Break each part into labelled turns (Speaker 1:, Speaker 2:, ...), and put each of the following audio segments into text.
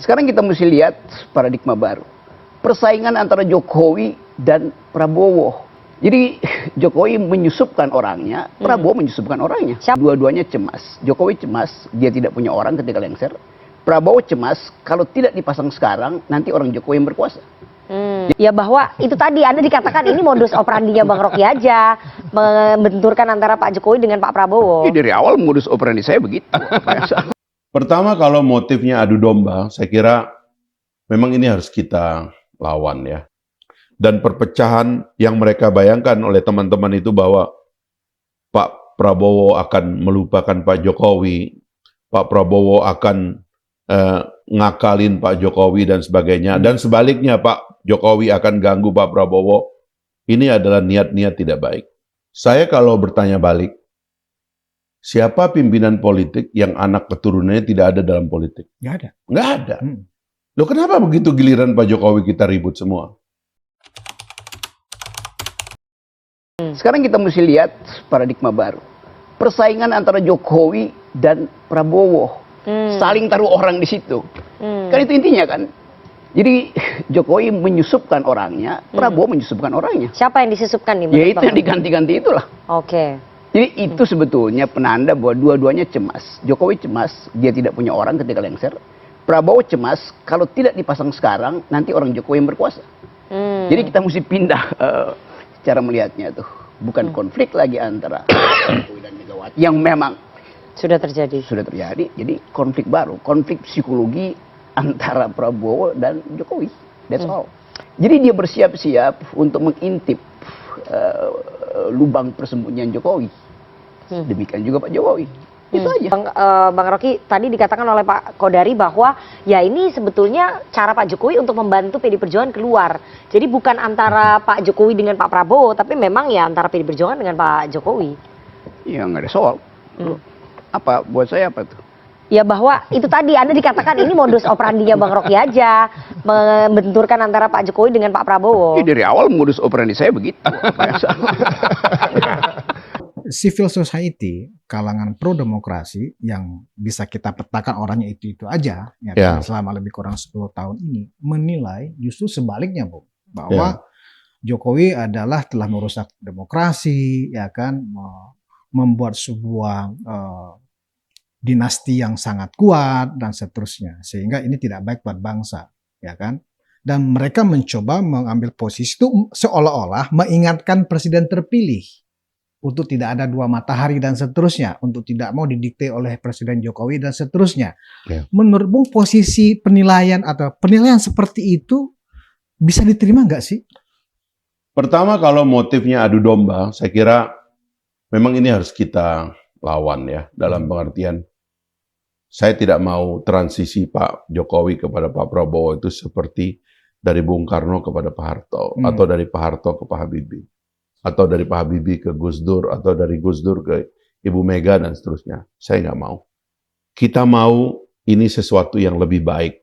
Speaker 1: Sekarang kita mesti lihat paradigma baru. Persaingan antara Jokowi dan Prabowo. Jadi Jokowi menyusupkan orangnya, Prabowo menyusupkan orangnya. Dua-duanya cemas. Jokowi cemas, dia tidak punya orang ketika lengser. Prabowo cemas, kalau tidak dipasang sekarang, nanti orang Jokowi yang berkuasa.
Speaker 2: Ya bahwa itu tadi Anda dikatakan ini modus operandinya Bang Rocky aja, membenturkan antara Pak Jokowi dengan Pak Prabowo.
Speaker 1: Dari awal modus operandi saya begitu.
Speaker 3: Pertama, kalau motifnya adu domba, saya kira memang ini harus kita lawan ya. Dan perpecahan yang mereka bayangkan oleh teman-teman itu bahwa Pak Prabowo akan melupakan Pak Jokowi, Pak Prabowo akan ngakalin Pak Jokowi dan sebagainya. Dan sebaliknya Pak Jokowi akan ganggu Pak Prabowo. Ini adalah niat-niat tidak baik. Saya kalau bertanya balik, siapa pimpinan politik yang anak keturunannya tidak ada dalam politik?
Speaker 4: Nggak ada.
Speaker 3: Nggak ada. Loh kenapa begitu giliran Pak Jokowi kita ribut semua?
Speaker 1: Sekarang kita mesti lihat paradigma baru. Persaingan antara Jokowi dan Prabowo. Saling taruh orang di situ. Kan itu intinya kan. Jadi Jokowi menyusupkan orangnya, Prabowo menyusupkan orangnya.
Speaker 2: Siapa yang disusupkan nih?
Speaker 1: Ya itu yang diganti-ganti itulah.
Speaker 2: Oke.
Speaker 1: Jadi itu sebetulnya penanda bahwa dua-duanya cemas. Jokowi cemas, dia tidak punya orang ketika lengser. Prabowo cemas, kalau tidak dipasang sekarang, nanti orang Jokowi yang berkuasa. Jadi kita mesti pindah cara melihatnya tuh. Bukan konflik lagi antara Jokowi dan Megawati. Yang memang
Speaker 2: sudah terjadi.
Speaker 1: Jadi konflik baru, konflik psikologi antara Prabowo dan Jokowi. That's all. Jadi dia bersiap-siap untuk mengintip lubang persembunyian Jokowi. Demikian juga Pak Jokowi. Itu aja.
Speaker 2: Bang Rocky, tadi dikatakan oleh Pak Kodari bahwa ya ini sebetulnya cara Pak Jokowi untuk membantu PD Perjuangan keluar. Jadi bukan antara Pak Jokowi dengan Pak Prabowo, tapi memang ya antara PD Perjuangan dengan Pak Jokowi.
Speaker 1: Ya nggak ada soal. Apa buat saya apa tuh?
Speaker 2: Ya bahwa itu tadi Anda dikatakan ini modus operandinya Bang Rocky aja, membenturkan antara Pak Jokowi dengan Pak Prabowo.
Speaker 1: Dari awal modus operandi saya begitu.
Speaker 4: Civil society, kalangan pro demokrasi yang bisa kita petakan orangnya itu aja, ya. Selama lebih kurang 10 tahun ini, menilai justru sebaliknya, Bu, bahwa Jokowi adalah telah merusak demokrasi, ya kan, membuat sebuah dinasti yang sangat kuat dan seterusnya, sehingga ini tidak baik buat bangsa, ya kan. Dan mereka mencoba mengambil posisi itu seolah-olah mengingatkan presiden terpilih untuk tidak ada dua matahari dan seterusnya, untuk tidak mau didikte oleh Presiden Jokowi dan seterusnya. Menurut Bung, posisi penilaian atau penilaian seperti itu bisa diterima nggak sih?
Speaker 3: Pertama, kalau motifnya adu domba, saya kira memang ini harus kita lawan ya, dalam pengertian saya tidak mau transisi Pak Jokowi kepada Pak Prabowo itu seperti dari Bung Karno kepada Pak Harto, atau dari Pak Harto ke Pak Habibie, atau dari Pak Habibie ke Gus Dur, atau dari Gus Dur ke Ibu Mega dan seterusnya. Saya nggak mau. Kita mau ini sesuatu yang lebih baik,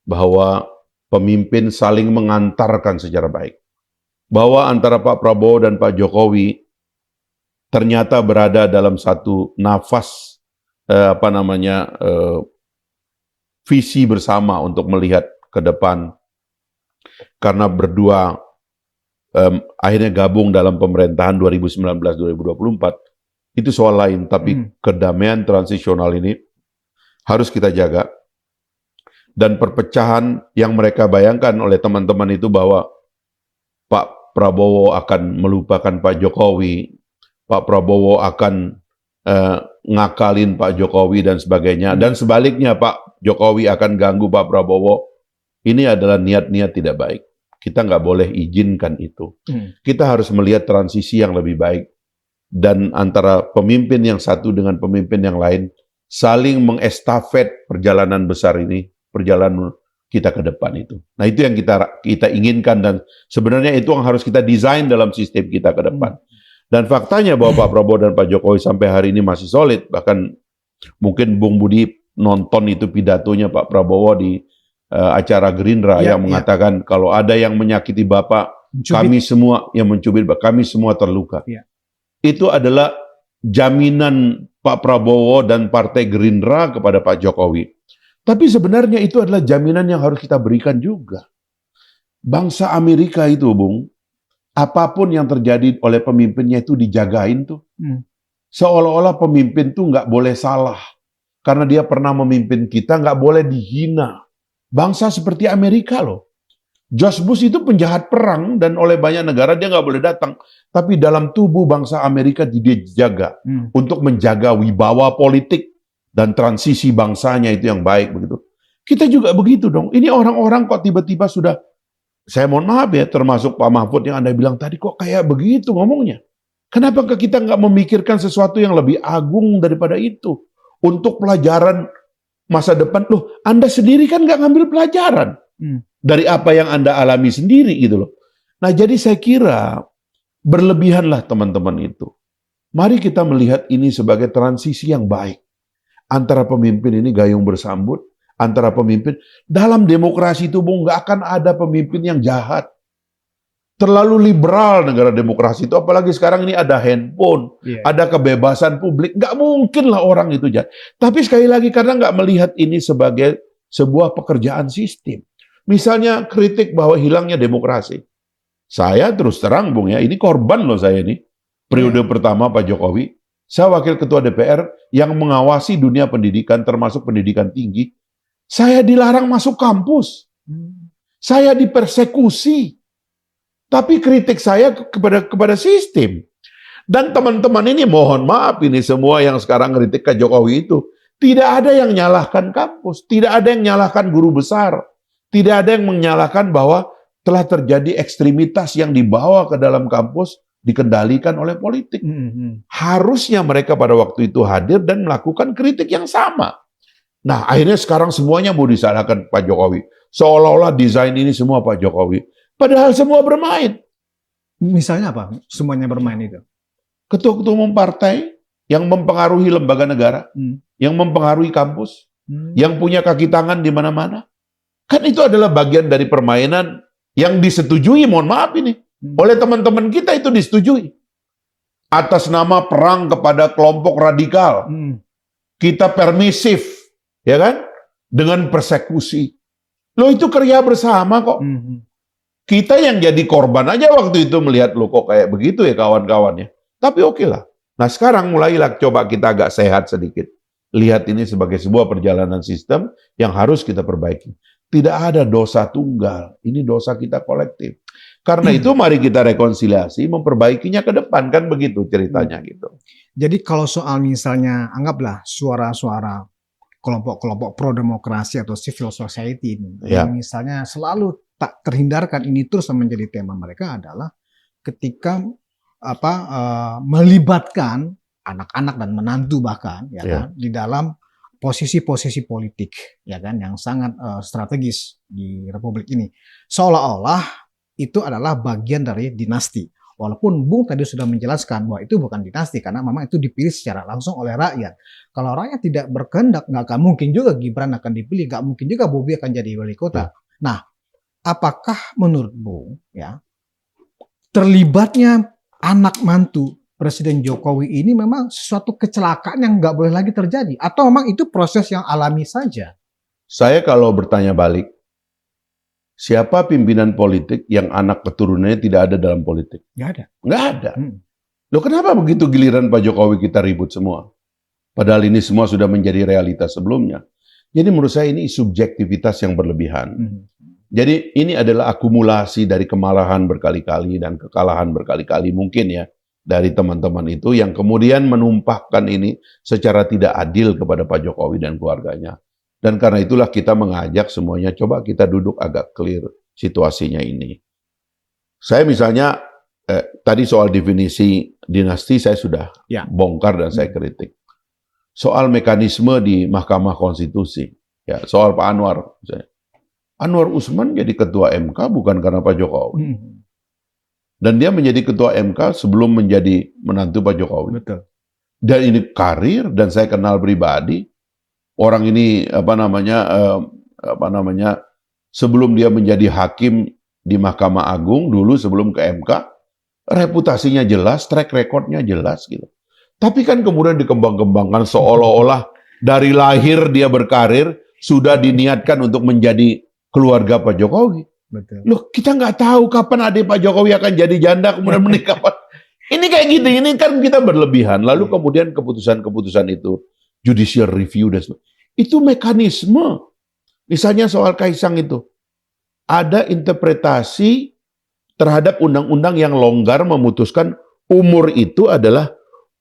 Speaker 3: bahwa pemimpin saling mengantarkan secara baik, bahwa antara Pak Prabowo dan Pak Jokowi ternyata berada dalam satu nafas visi bersama untuk melihat ke depan, karena berdua akhirnya gabung dalam pemerintahan 2019-2024 itu soal lain, tapi kedamaian transisional ini harus kita jaga. Dan perpecahan yang mereka bayangkan oleh teman-teman itu bahwa Pak Prabowo akan melupakan Pak Jokowi, Pak Prabowo akan ngakalin Pak Jokowi dan sebagainya. Dan sebaliknya Pak Jokowi akan ganggu Pak Prabowo. Ini adalah niat-niat tidak baik. Kita nggak boleh izinkan itu. Kita harus melihat transisi yang lebih baik. Dan antara pemimpin yang satu dengan pemimpin yang lain, saling mengestafet perjalanan besar ini, perjalanan kita ke depan itu. Nah itu yang kita inginkan, dan sebenarnya itu yang harus kita desain dalam sistem kita ke depan. Dan faktanya bahwa Pak Prabowo dan Pak Jokowi sampai hari ini masih solid. Bahkan mungkin Bung Budi nonton itu pidatonya Pak Prabowo di acara Gerindra yang mengatakan kalau ada yang menyakiti Bapak, kami semua yang mencubit, kami semua terluka. Itu adalah jaminan Pak Prabowo dan Partai Gerindra kepada Pak Jokowi Tapi sebenarnya itu adalah jaminan yang harus kita berikan juga. Bangsa Amerika itu, Bung, apapun yang terjadi oleh pemimpinnya itu dijagain tuh. Seolah-olah pemimpin tuh nggak boleh salah. Karena dia pernah memimpin kita, nggak boleh dihina. Bangsa seperti Amerika loh. George Bush itu penjahat perang dan oleh banyak negara dia nggak boleh datang. Tapi dalam tubuh bangsa Amerika dia dijaga untuk menjaga wibawa politik dan transisi bangsanya itu yang baik begitu. Kita juga begitu dong. Ini orang-orang kok tiba-tiba sudah, saya mohon maaf ya, termasuk Pak Mahfud yang Anda bilang tadi kok kayak begitu ngomongnya. Kenapa kita nggak memikirkan sesuatu yang lebih agung daripada itu? Untuk pelajaran masa depan. Loh, Anda sendiri kan nggak ngambil pelajaran dari apa yang Anda alami sendiri gitu loh. Nah jadi saya kira berlebihanlah teman-teman itu. Mari kita melihat ini sebagai transisi yang baik. Antara pemimpin ini gayung bersambut, antara pemimpin. Dalam demokrasi itu, Bung, nggak akan ada pemimpin yang jahat. Terlalu liberal negara demokrasi itu, apalagi sekarang ini ada handphone, ada kebebasan publik. Nggak mungkin lah orang itu jahat. Tapi sekali lagi, karena nggak melihat ini sebagai sebuah pekerjaan sistem. Misalnya kritik bahwa hilangnya demokrasi. Saya terus terang, Bung, ya, ini korban loh saya ini. Periode pertama Pak Jokowi, saya wakil ketua DPR yang mengawasi dunia pendidikan, termasuk pendidikan tinggi. Saya dilarang masuk kampus. Saya dipersekusi. Tapi kritik saya kepada sistem. Dan teman-teman ini mohon maaf ini semua yang sekarang kritik ke Jokowi itu. Tidak ada yang nyalahkan kampus. Tidak ada yang nyalahkan guru besar. Tidak ada yang menyalahkan bahwa telah terjadi ekstremitas yang dibawa ke dalam kampus dikendalikan oleh politik. Harusnya mereka pada waktu itu hadir dan melakukan kritik yang sama. Nah, akhirnya sekarang semuanya mau disalahkan Pak Jokowi. Seolah-olah desain ini semua Pak Jokowi. Padahal semua bermain.
Speaker 4: Misalnya apa? Semuanya bermain itu.
Speaker 3: Ketua-ketua umum partai yang mempengaruhi lembaga negara, yang mempengaruhi kampus, yang punya kaki tangan di mana-mana. Kan itu adalah bagian dari permainan yang disetujui, mohon maaf ini. Oleh teman-teman kita itu disetujui. Atas nama perang kepada kelompok radikal. Kita permisif, ya kan? Dengan persekusi. Loh itu kerja bersama kok. Kita yang jadi korban aja waktu itu melihat loh kok kayak begitu ya kawan-kawannya. Tapi oke lah. Nah sekarang mulailah coba kita agak sehat sedikit. Lihat ini sebagai sebuah perjalanan sistem yang harus kita perbaiki. Tidak ada dosa tunggal. Ini dosa kita kolektif. Karena itu mari kita rekonsiliasi, memperbaikinya ke depan. Kan begitu ceritanya gitu.
Speaker 4: Jadi kalau soal misalnya, anggaplah suara-suara kelompok-kelompok pro-demokrasi atau civil society ini, yang misalnya selalu tak terhindarkan ini terus menjadi tema mereka adalah ketika melibatkan anak-anak dan menantu bahkan ya kan, di dalam posisi-posisi politik ya kan yang sangat strategis di Republik ini, seolah-olah itu adalah bagian dari dinasti. Walaupun Bung tadi sudah menjelaskan bahwa itu bukan dinasti karena memang itu dipilih secara langsung oleh rakyat. Kalau rakyat tidak berkehendak, nggak akan mungkin juga Gibran akan dipilih, nggak mungkin juga Bobi akan jadi wali kota. Nah, apakah menurut Bung ya terlibatnya anak mantu Presiden Jokowi ini memang sesuatu kecelakaan yang nggak boleh lagi terjadi, atau memang itu proses yang alami saja?
Speaker 3: Saya kalau bertanya balik, siapa pimpinan politik yang anak keturunannya tidak ada dalam politik?
Speaker 4: Nggak ada.
Speaker 3: Nggak ada. Loh kenapa begitu giliran Pak Jokowi kita ribut semua? Padahal ini semua sudah menjadi realitas sebelumnya. Jadi menurut saya ini subjektivitas yang berlebihan. Jadi ini adalah akumulasi dari kemarahan berkali-kali dan kekalahan berkali-kali mungkin ya dari teman-teman itu yang kemudian menumpahkan ini secara tidak adil kepada Pak Jokowi dan keluarganya. Dan karena itulah kita mengajak semuanya, coba kita duduk agak clear situasinya ini. Saya misalnya, tadi soal definisi dinasti saya sudah bongkar dan saya kritik. Soal mekanisme di Mahkamah Konstitusi, ya soal Pak Anwar. Misalnya. Anwar Usman jadi ketua MK bukan karena Pak Jokowi. Dan dia menjadi ketua MK sebelum menjadi menantu Pak Jokowi.
Speaker 4: Betul.
Speaker 3: Dan ini karir, dan saya kenal pribadi. Orang ini sebelum dia menjadi hakim di Mahkamah Agung dulu sebelum ke MK, reputasinya jelas, track recordnya jelas gitu. Tapi kan kemudian dikembang-kembangkan seolah-olah dari lahir dia berkarir sudah diniatkan untuk menjadi keluarga Pak Jokowi.
Speaker 4: Betul.
Speaker 3: Loh, kita nggak tahu kapan adik Pak Jokowi akan jadi janda kemudian menikah. Ini kayak gitu, ini kan kita berlebihan. Lalu kemudian keputusan-keputusan itu, judicial review dan sebagainya. Itu mekanisme. Misalnya soal Kaisang itu, ada interpretasi terhadap undang-undang yang longgar memutuskan umur itu adalah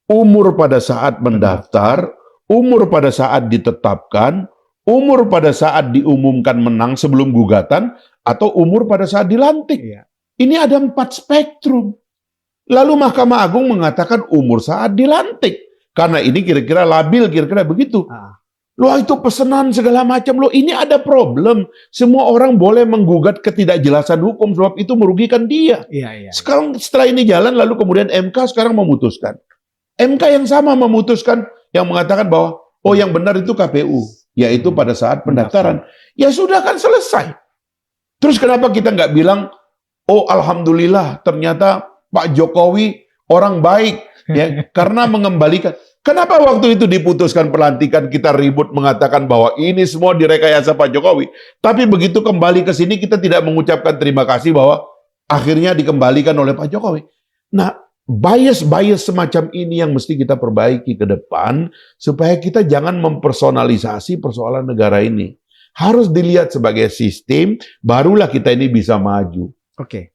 Speaker 3: umur pada saat mendaftar, umur pada saat ditetapkan, umur pada saat diumumkan menang sebelum gugatan, atau umur pada saat dilantik.
Speaker 4: Iya.
Speaker 3: Ini ada 4 spektrum. Lalu Mahkamah Agung mengatakan umur saat dilantik. Karena ini kira-kira labil, kira-kira begitu. Loh itu pesanan segala macam. Loh ini ada problem. Semua orang boleh menggugat ketidakjelasan hukum sebab itu merugikan dia.
Speaker 4: Iya.
Speaker 3: Sekarang setelah ini jalan lalu kemudian MK sekarang memutuskan. MK yang sama memutuskan yang mengatakan bahwa oh yang benar itu KPU. Yaitu pada saat pendaftaran. Ya sudah kan selesai. Terus kenapa kita nggak bilang oh alhamdulillah ternyata Pak Jokowi orang baik ya karena mengembalikan. Kenapa waktu itu diputuskan pelantikan kita ribut mengatakan bahwa ini semua direkayasa Pak Jokowi. Tapi begitu kembali ke sini kita tidak mengucapkan terima kasih bahwa akhirnya dikembalikan oleh Pak Jokowi. Nah, bias-bias semacam ini yang mesti kita perbaiki ke depan supaya kita jangan mempersonalisasi persoalan negara ini. Harus dilihat sebagai sistem, barulah kita ini bisa maju.
Speaker 4: Oke.